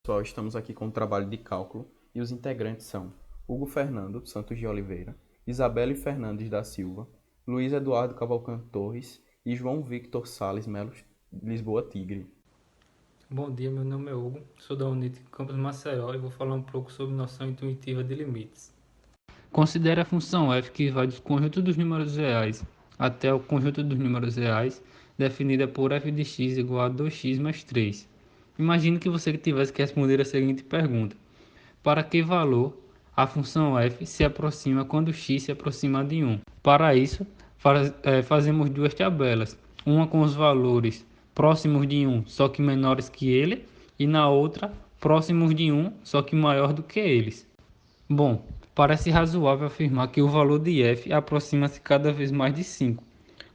Pessoal, estamos aqui com o trabalho de cálculo e os integrantes são Hugo Fernando Santos de Oliveira, Isabelle Fernandes da Silva, Luiz Eduardo Cavalcante Torres e João Victor Sales Melo Lisboa Tigre. Bom dia, meu nome é Hugo, sou da Unite Campus Maceió e vou falar um pouco sobre noção intuitiva de limites. Considere a função f que vai do conjunto dos números reais até o conjunto dos números reais, definida por f de x igual a 2x mais 3. Imagine que você tivesse que responder a seguinte pergunta: para que valor a função f se aproxima quando x se aproxima de 1? Para isso, fazemos duas tabelas, uma com os valores próximos de 1, só que menores que ele, e na outra, próximos de 1, só que maior do que eles. Bom, parece razoável afirmar que o valor de f aproxima-se cada vez mais de 5,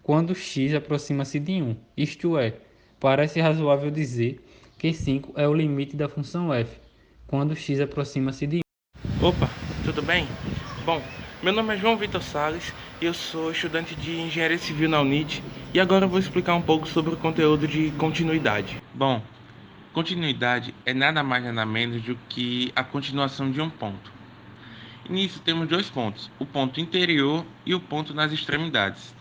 quando x aproxima-se de 1. Isto é, parece razoável dizer que 5 é o limite da função f, quando x aproxima-se de 1. Opa, tudo bem? Bom, meu nome é João Victor Sales e eu sou estudante de Engenharia Civil na Unite e agora eu vou explicar um pouco sobre o conteúdo de continuidade. Bom, continuidade é nada mais nada menos do que a continuação de um ponto. E nisso temos dois pontos, o ponto interior e o ponto nas extremidades.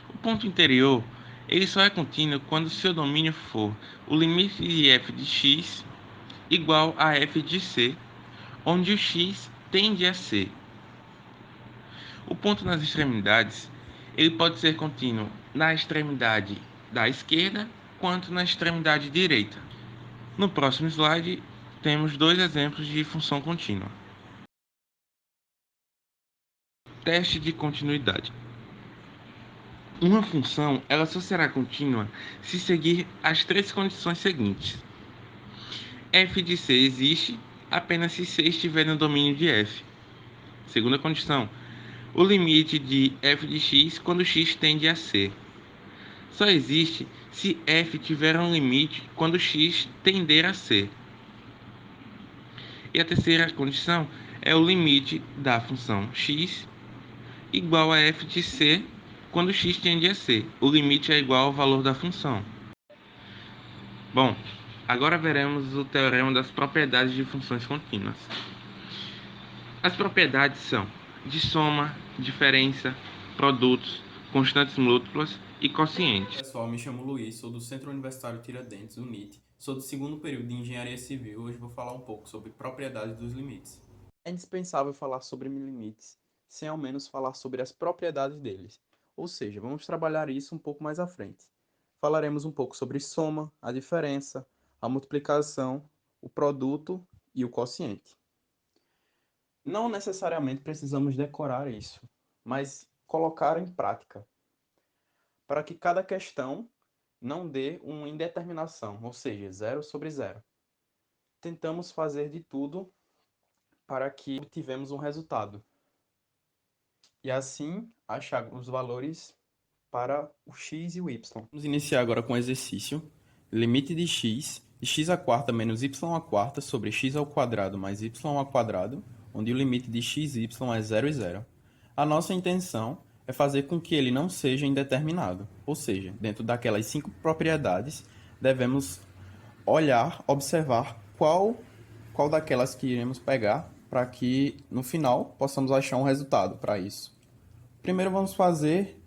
O ponto interior, ele só é contínuo quando seu domínio for o limite de f de x igual a f de c, onde o x tende a ser. O ponto nas extremidades, ele pode ser contínuo na extremidade da esquerda quanto na extremidade direita. No próximo slide, temos dois exemplos de função contínua. Teste de continuidade. Uma função, ela só será contínua se seguir as três condições seguintes. f de c existe apenas se c estiver no domínio de f. Segunda condição, o limite de f de x quando x tende a c. Só existe se f tiver um limite quando x tender a c. E a terceira condição é o limite da função x igual a f de c quando x tende a c. O limite é igual ao valor da função. Bom, agora veremos o teorema das propriedades de funções contínuas. As propriedades são de soma, diferença, produtos, constantes múltiplas e quocientes. Pessoal, me chamo Luiz, sou do Centro Universitário Tiradentes, UNIT, sou do segundo período de Engenharia Civil. Hoje vou falar um pouco sobre propriedades dos limites. É indispensável falar sobre limites, sem ao menos falar sobre as propriedades deles. Ou seja, vamos trabalhar isso um pouco mais à frente. Falaremos um pouco sobre soma, a diferença, a multiplicação, o produto e o quociente. Não necessariamente precisamos decorar isso, mas colocar em prática, para que cada questão não dê uma indeterminação, ou seja, zero sobre zero. Tentamos fazer de tudo para que obtivemos um resultado. E assim achar os valores para o x e o y. Vamos iniciar agora com o exercício. Limite de x à quarta menos y à quarta sobre x ao quadrado mais y ao quadrado, onde o limite de x e y é 0 e 0. A nossa intenção é fazer com que ele não seja indeterminado, ou seja, dentro daquelas 5 propriedades, devemos olhar, observar qual daquelas que iremos pegar para que no final possamos achar um resultado para isso. Primeiro vamos fazer,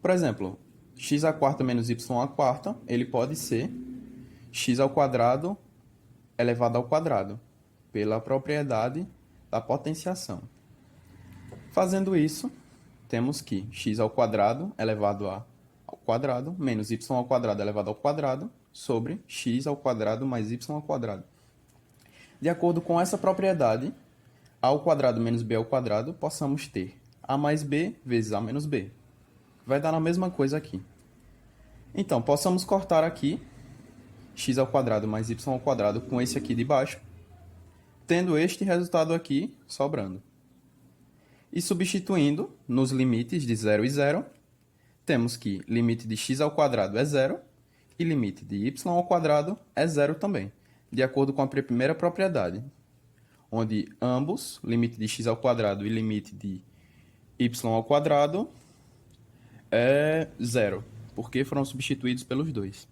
por exemplo, x à quarta menos y à quarta, ele pode ser x ao quadrado elevado ao quadrado, pela propriedade da potenciação. Fazendo isso, temos que x ao quadrado elevado ao quadrado menos y ao quadrado elevado ao quadrado sobre x ao quadrado mais y ao quadrado. De acordo com essa propriedade, a ao quadrado menos b ao quadrado, possamos ter a mais b vezes a menos b. Vai dar a mesma coisa aqui. Então, possamos cortar aqui x ao quadrado mais y ao quadrado com esse aqui de baixo, tendo este resultado aqui sobrando. E substituindo nos limites de 0 e 0, temos que limite de x ao quadrado é 0 e limite de y ao quadrado é 0 também, de acordo com a primeira propriedade, onde ambos, limite de x ao quadrado e limite de y ao quadrado, é 0, porque foram substituídos pelos dois.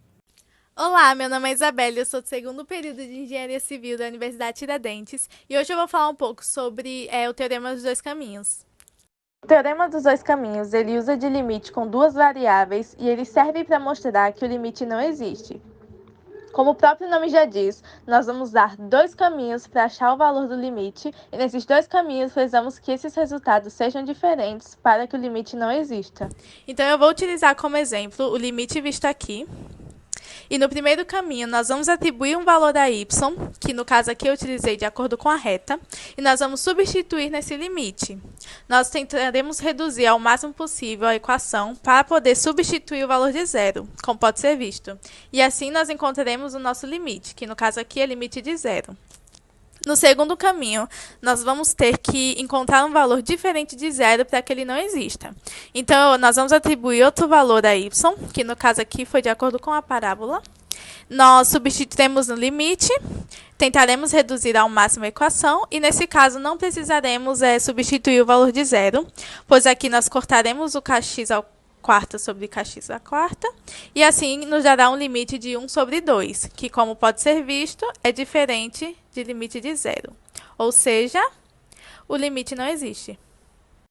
Olá, meu nome é Isabelle, eu sou do segundo período de Engenharia Civil da Universidade Tiradentes e hoje eu vou falar um pouco sobre o Teorema dos Dois Caminhos. O Teorema dos Dois Caminhos, ele usa de limite com duas variáveis e ele serve para mostrar que o limite não existe. Como o próprio nome já diz, nós vamos dar dois caminhos para achar o valor do limite e nesses dois caminhos precisamos que esses resultados sejam diferentes para que o limite não exista. Então eu vou utilizar como exemplo o limite visto aqui. E no primeiro caminho, nós vamos atribuir um valor a y, que no caso aqui eu utilizei de acordo com a reta, e nós vamos substituir nesse limite. Nós tentaremos reduzir ao máximo possível a equação para poder substituir o valor de zero, como pode ser visto. E assim nós encontraremos o nosso limite, que no caso aqui é limite de zero. No segundo caminho, nós vamos ter que encontrar um valor diferente de zero para que ele não exista. Então, nós vamos atribuir outro valor a y, que no caso aqui foi de acordo com a parábola. Nós substituiremos no limite, tentaremos reduzir ao máximo a equação, e nesse caso não precisaremos substituir o valor de zero, pois aqui nós cortaremos o kx ao quarta sobre kx à quarta, e assim nos dará um limite de 1 sobre 2, que, como pode ser visto, é diferente de limite de zero. Ou seja, o limite não existe.